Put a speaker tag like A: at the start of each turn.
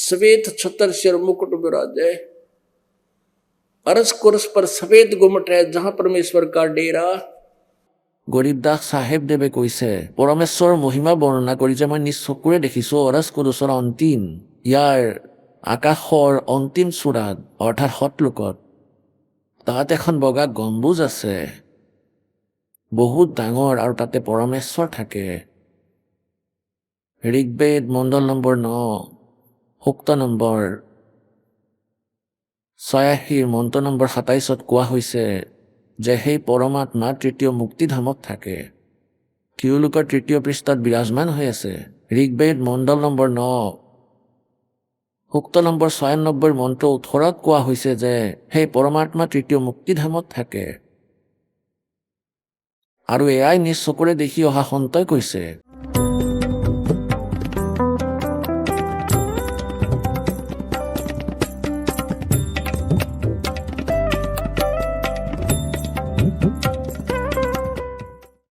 A: श्वेत छतर सिर मुकुट विराजे, अरस कुरस पर सफेद गुमट है जहां परमेश्वर का डेरा। গরিবদাস সাহেব দেৱে কৈছে, পৰমেশ্বৰৰ মহিমা বৰ্ণনা কৰি যে মই নিজ চকুৰে দেখিছোঁ অৰস কুৰুচৰ অন্তিম, ইয়াৰ আকাশৰ অন্তিম চূড়াত অৰ্থাৎ সতলোকত তাত এখন বগা গম্বুজ আছে, বহুত ডাঙৰ, আৰু তাতে পৰমেশ্বৰ থাকে। ঋগ্বেদ মণ্ডল নম্বৰ 9 সূক্ত নম্বৰ 86 মন্ত্ৰ নম্বৰ 27 কোৱা হৈছে যে সেই পৰমাত্মা তৃতীয় মুক্তিধামত থাকে। শিৱলোকৰ তৃতীয় পৃষ্ঠাত বিৰাজমান হৈ আছে। ঋগ্বেদ মণ্ডল নম্বৰ 9 সূক্ত নম্বৰ 96 মন্ত্ৰ 18 কোৱা হৈছে যে সেই পৰমাত্মা তৃতীয় মুক্তিধামত থাকে, আৰু এয়াই নিজ চকুৰে দেখি অহা সন্তই কৈছে।